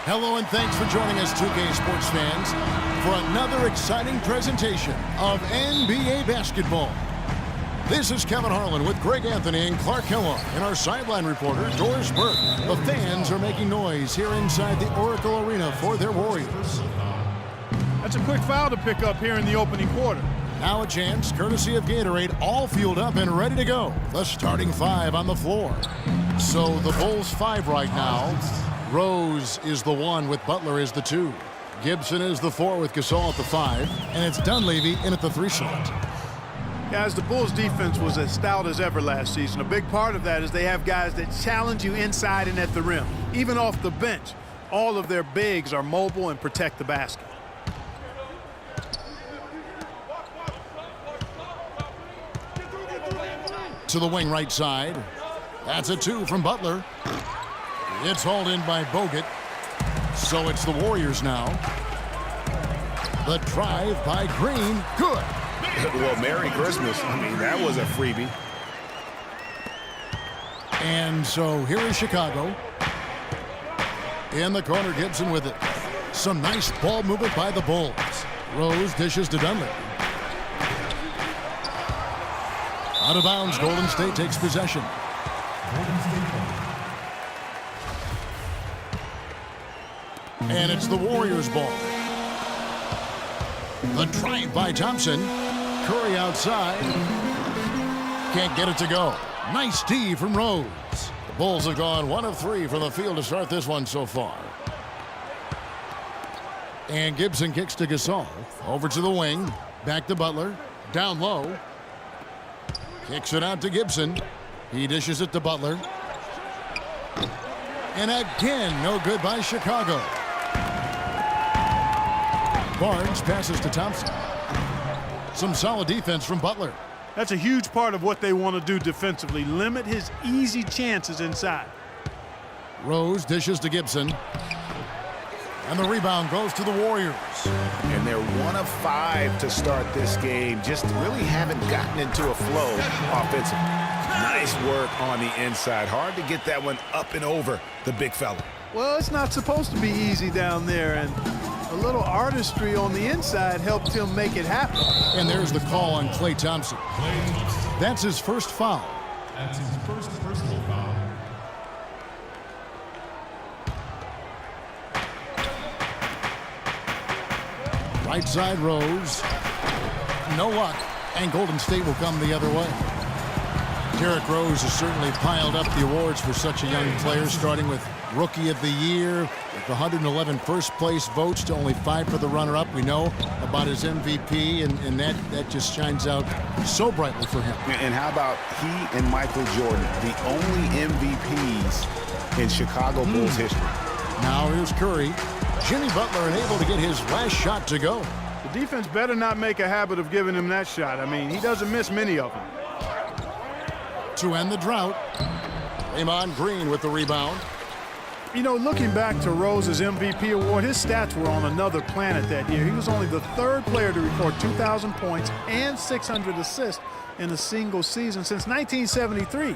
Hello and thanks for joining us, 2K Sports fans, for another exciting presentation of NBA basketball. This is Kevin Harlan with Greg Anthony and Clark Kellogg and our sideline reporter, Doris Burke. The fans are making noise here inside the Oracle Arena for their Warriors. That's a quick foul to pick up here in the opening quarter. Now a chance, courtesy of Gatorade, all fueled up and ready to go. The starting five on the floor. So the Bulls 5 right now. Rose is the 1 with Butler is the 2. Gibson is the 4 with Gasol at the 5. And it's Dunleavy in at the 3 slot. Guys, the Bulls defense was as stout as ever last season. A big part of that is they have guys that challenge you inside and at the rim. Even off the bench, all of their bigs are mobile and protect the basket. To the wing right side. That's a 2 from Butler. It's hauled in by Bogut. So it's the Warriors now. The drive by Green. Good. Well, Merry Christmas. I mean, that was a freebie. And so here is Chicago. In the corner, Gibson with it. Some nice ball movement by the Bulls. Rose dishes to Dunleavy. Out of bounds, Golden State takes possession. And it's the Warriors' ball. The drive by Thompson. Curry outside. Can't get it to go. Nice D from Rose. The Bulls have gone 1 of 3 from the field to start this one so far. And Gibson kicks to Gasol. Over to the wing. Back to Butler. Down low. Kicks it out to Gibson. He dishes it to Butler. And again, no good by Chicago. Barnes passes to Thompson. Some solid defense from Butler. That's a huge part of what they want to do defensively. Limit his easy chances inside. Rose dishes to Gibson. And the rebound goes to the Warriors. And they're 1 of 5 to start this game. Just really haven't gotten into a flow offensively. Nice work on the inside. Hard to get that one up and over the big fella. Well, it's not supposed to be easy down there, and a little artistry on the inside helped him make it happen. And there's the call on Klay Thompson. That's his first foul. That's his first personal foul. Right side, Rose. No luck. And Golden State will come the other way. Derrick Rose has certainly piled up the awards for such a young player, starting with Rookie of the Year, with 111 first-place votes to only 5 for the runner-up. We know about his MVP, and that just shines out so brightly for him. And how about he and Michael Jordan, the only MVPs in Chicago Bulls history? Now here's Curry. Jimmy Butler unable to get his last shot to go. The defense better not make a habit of giving him that shot. I mean, he doesn't miss many of them. To end the drought, Draymond Green with the rebound. You know, looking back to Rose's MVP award, his stats were on another planet that year. He was only the 3rd player to record 2,000 points and 600 assists in a single season since 1973.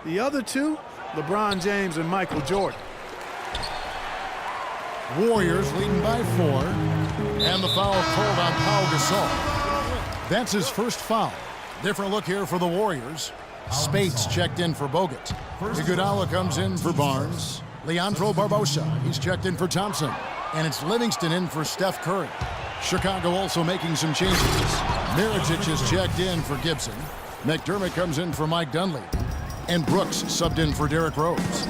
The other 2, LeBron James and Michael Jordan. Warriors leading by 4. And the foul called on Pau Gasol. That's his first foul. Different look here for the Warriors. Spates checked in for Bogut. Iguodala comes in for Barnes. Leandro Barbosa, he's checked in for Thompson. And it's Livingston in for Steph Curry. Chicago also making some changes. Mirotic is checked in for Gibson. McDermott comes in for Mike Dunleavy. And Brooks subbed in for Derrick Rose.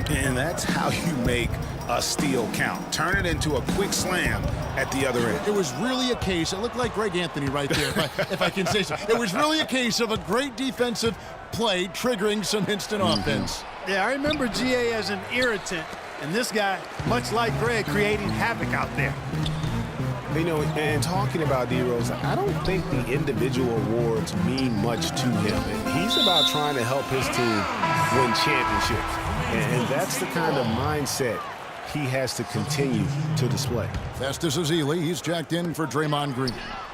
And that's how you make a steal count. Turn it into a quick slam at the other end. It was really a case, it looked like Greg Anthony right there, if I can say so. It was really a case of a great defensive play triggering some instant offense. Yeah, I remember GA as an irritant, and this guy, much like Greg, creating havoc out there. You know, and talking about D-Rose, I don't think the individual awards mean much to him. He's about trying to help his team win championships. And that's the kind of mindset he has to continue to display. Festus Ezeli, he's checked in for Draymond Green.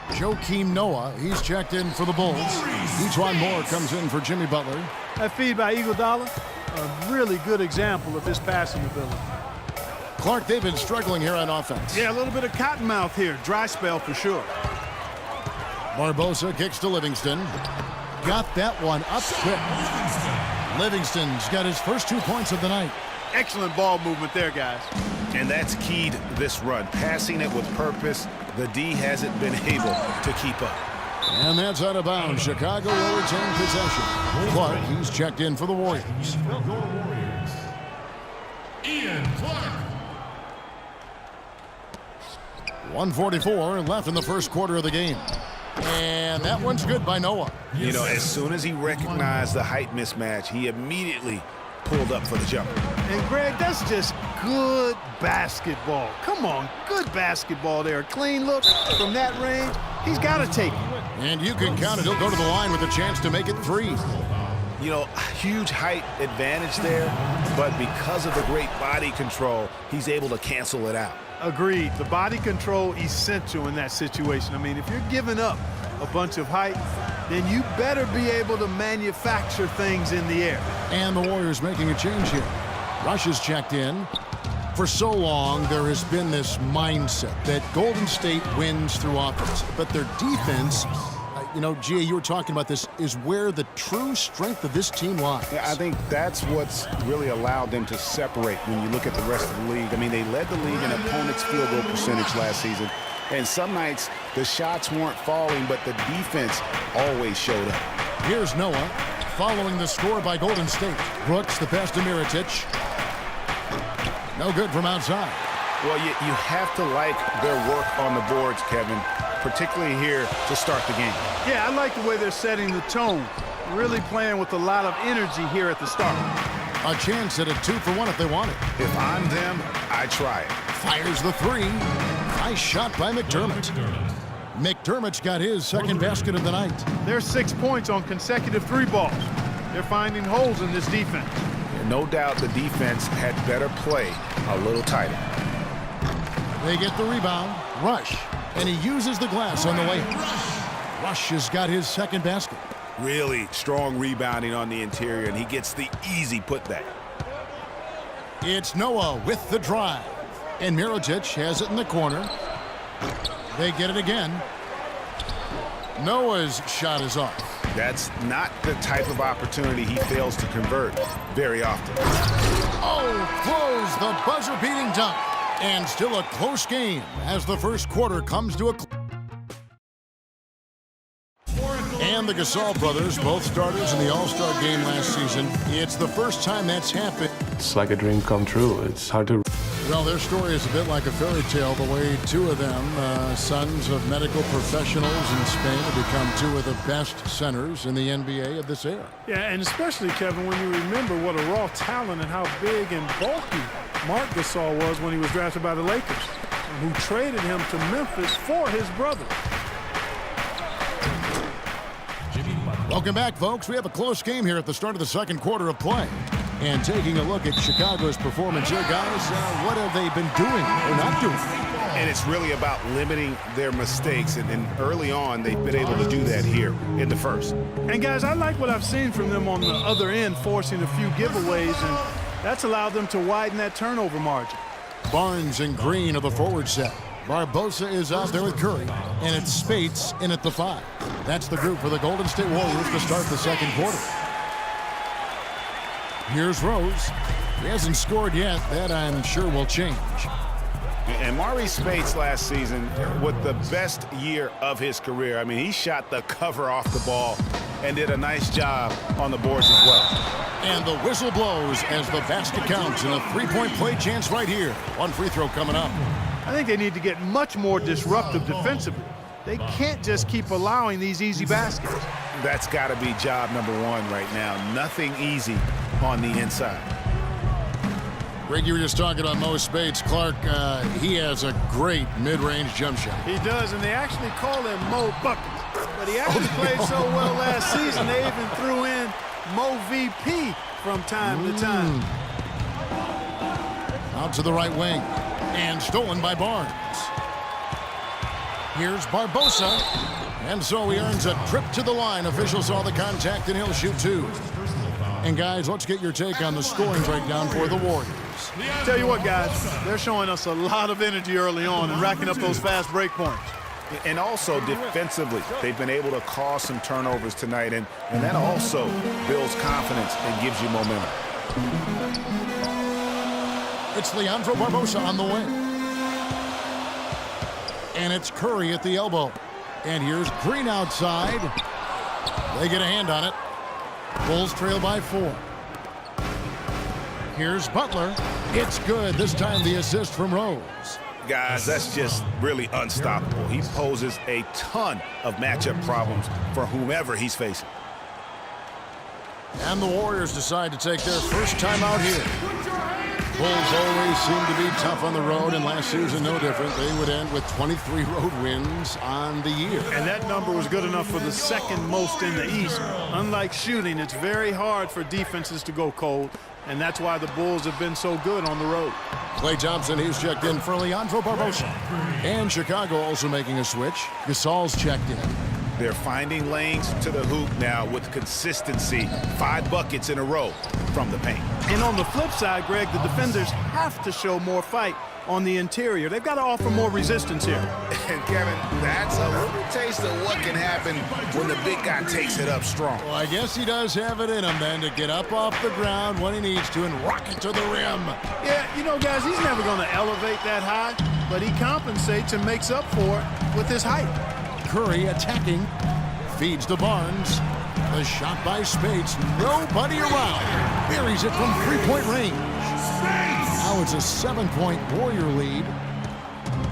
Joakim Noah, he's checked in for the Bulls. Ejuan Moore comes in for Jimmy Butler. That feed by Iguodala, a really good example of his passing ability. Clark, they've been struggling here on offense. Yeah, a little bit of cottonmouth here. Dry spell for sure. Barbosa kicks to Livingston. Got that one up quick. Livingston's got his first 2 points of the night. Excellent ball movement there, guys. And that's keyed this run. Passing it with purpose. The D hasn't been able to keep up. And that's out of bounds. Chicago will retain possession. Clark, he's checked in for the Warriors. Your Warriors, Ian Clark. 1:44 left in the first quarter of the game. And that one's good by Noah. You know, as soon as he recognized the height mismatch, he immediately pulled up for the jumper. And, Greg, that's just good basketball. Come on, good basketball there. A clean look from that range. He's got to take it. And you can count it. He'll go to the line with a chance to make it 3. You know, huge height advantage there, but because of the great body control, he's able to cancel it out. Agreed. The body control essential in that situation. I mean, if you're giving up a bunch of height, then you better be able to manufacture things in the air. And the Warriors making a change here. Rush is checked in. For so long, there has been this mindset that Golden State wins through offense, but their defense, you know, Gia, you were talking about this, is where the true strength of this team lies. Yeah, I think that's what's really allowed them to separate when you look at the rest of the league. I mean, they led the league in opponents' field goal percentage last season, and some nights the shots weren't falling, but the defense always showed up. Here's Noah following the score by Golden State. Brooks, the pass to Mirotic. No good from outside. Well, you have to like their work on the boards, Kevin, particularly here to start the game. Yeah, I like the way they're setting the tone. Really playing with a lot of energy here at the start. A chance at a 2-for-1 if they want it. If I'm them, I try it. Fires the 3. Nice shot by McDermott. McDermott's got his second basket of the night. There's 6 points on consecutive 3 balls. They're finding holes in this defense. No doubt the defense had better play a little tighter. They get the rebound. Rush. And he uses the glass on the way. Rush has got his second basket. Really strong rebounding on the interior, and he gets the easy putback. It's Noah with the drive. And Mirotic has it in the corner. They get it again. Noah's shot is off. That's not the type of opportunity he fails to convert very often. Oh, throws the buzzer-beating dunk. And still a close game as the first quarter comes to a close. And the Gasol brothers, both starters in the All-Star game last season. It's the first time that's happened. It's like a dream come true. It's hard to... Well, their story is a bit like a fairy tale, the way 2 of them, sons of medical professionals in Spain, have become 2 of the best centers in the NBA of this era. Yeah, and especially, Kevin, when you remember what a raw talent and how big and bulky Marc Gasol was when he was drafted by the Lakers, who traded him to Memphis for his brother. Welcome back, folks. We have a close game here at the start of the second quarter of play. And taking a look at Chicago's performance here, guys, what have they been doing or not doing? And it's really about limiting their mistakes, and early on, they've been able to do that here in the first. And, guys, I like what I've seen from them on the other end, forcing a few giveaways, and that's allowed them to widen that turnover margin. Barnes and Green of the forward set. Barbosa is out there with Curry, and it's Spates in at the 5. That's the group for the Golden State Warriors to start the second quarter. Here's Rose. He hasn't scored yet. That, I'm sure, will change. And Maurice Spates last season with the best year of his career. I mean, he shot the cover off the ball and did a nice job on the boards as well. And the whistle blows as the basket counts, and a 3-point play chance right here. 1 free throw coming up. I think they need to get much more disruptive defensively. They can't just keep allowing these easy baskets. That's got to be job number 1 right now. Nothing easy on the inside. Greg, you were just talking about Mo Spates. Clark, he has a great mid-range jump shot. He does, and they actually call him Mo Buckets. But he actually played so well last season, they even threw in Mo VP from time to time. Out to the right wing, and stolen by Barnes. Here's Barbosa, and so he earns a trip to the line. Officials saw the contact, and he'll shoot 2. And guys, let's get your take on the scoring breakdown for the Warriors. Tell you what, guys, they're showing us a lot of energy early on and racking up those fast break points. And also defensively, they've been able to cause some turnovers tonight, and that also builds confidence and gives you momentum. It's Leandro Barbosa on the wing. And it's Curry at the elbow. And here's Green outside. They get a hand on it. Bulls trail by 4. Here's Butler. It's good. This time the assist from Rose. Guys, that's just really unstoppable. He poses a ton of matchup problems for whomever he's facing. And the Warriors decide to take their first time out here. Bulls always seem to be tough on the road, and last season no different. They would end with 23 road wins on the year. And that number was good enough for the second most in the East. Unlike shooting, it's very hard for defenses to go cold, and that's why the Bulls have been so good on the road. Klay Thompson, he's checked in for Leandro Barbosa. And Chicago also making a switch. Gasol's checked in. They're finding lanes to the hoop now with consistency. 5 buckets in a row from the paint. And on the flip side, Greg, the defenders have to show more fight on the interior. They've got to offer more resistance here. And Kevin, that's a little taste of what can happen when the big guy takes it up strong. Well, I guess he does have it in him then to get up off the ground when he needs to and rock it to the rim. Yeah, you know, guys, he's never going to elevate that high, but he compensates and makes up for it with his height. Curry attacking, feeds to Barnes. The shot by Speights, nobody around. Buries it from three-point range. Now it's a 7-point Warrior lead.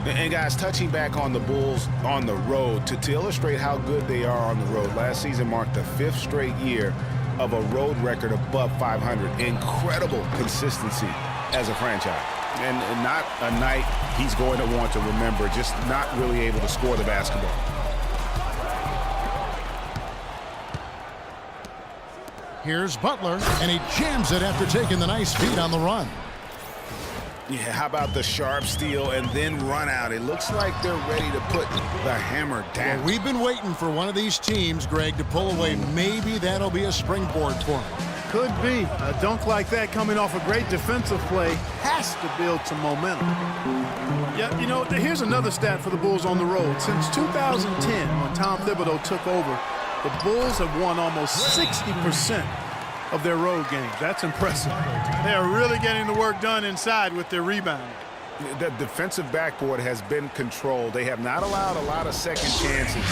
And guys, touching back on the Bulls on the road to illustrate how good they are on the road. Last season marked the 5th straight year of a road record above 500. Incredible consistency as a franchise. And not a night he's going to want to remember, just not really able to score the basketball. Here's Butler, and he jams it after taking the nice feed on the run. Yeah, how about the sharp steal and then run out? It looks like they're ready to put the hammer down. Well, we've been waiting for one of these teams, Greg, to pull away. Maybe that'll be a springboard for them. Could be. A dunk like that coming off a great defensive play has to build some momentum. Yeah, you know, here's another stat for the Bulls on the road. Since 2010, when Tom Thibodeau took over, the Bulls have won almost 60% of their road games. That's impressive. They are really getting the work done inside with their rebounding. The defensive backboard has been controlled. They have not allowed a lot of second chances.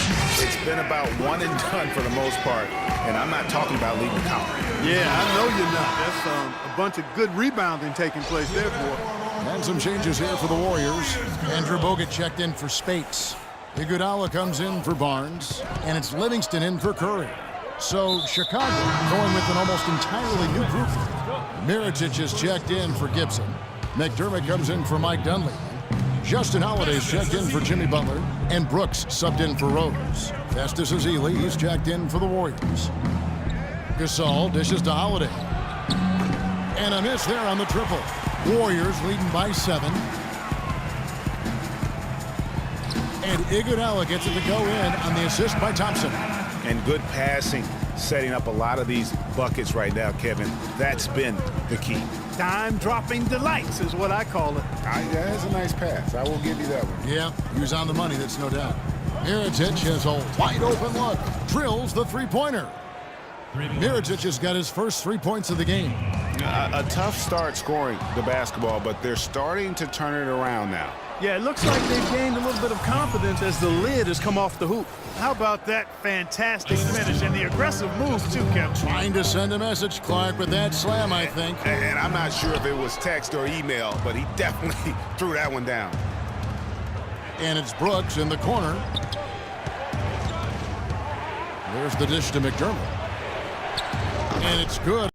It's been about one and done for the most part, and I'm not talking about leading the count. Yeah, I know you're not. That's a bunch of good rebounding taking place there, boy. And some changes here for the Warriors. Andrew Bogut checked in for Speights. Iguodala comes in for Barnes, and it's Livingston in for Curry. So Chicago going with an almost entirely new group. Mirotic is checked in for Gibson. McDermott comes in for Mike Dunleavy. Justin Holiday's checked in for Jimmy Butler, and Brooks subbed in for Rose. Festus Ezeli, he's checked in for the Warriors. Gasol dishes to Holiday. And a miss there on the triple. Warriors leading by 7. And Iguodala gets it to go in on the assist by Thompson. And good passing, setting up a lot of these buckets right now, Kevin. That's been the key. Time-dropping delights is what I call it. That's a nice pass. I will give you that one. Yeah, he was on the money, that's no doubt. Mirotic has a wide-open look. Drills the three-pointer. Mirotic has got his first 3 points of the game. A tough start scoring the basketball, but they're starting to turn it around now. Yeah, it looks like they've gained a little bit of confidence as the lid has come off the hoop. How about that fantastic finish and the aggressive move, too, Kevin? Trying to send a message, Clark, with that slam, I think. And I'm not sure if it was text or email, but he definitely threw that one down. And it's Brooks in the corner. There's the dish to McDermott. And it's good.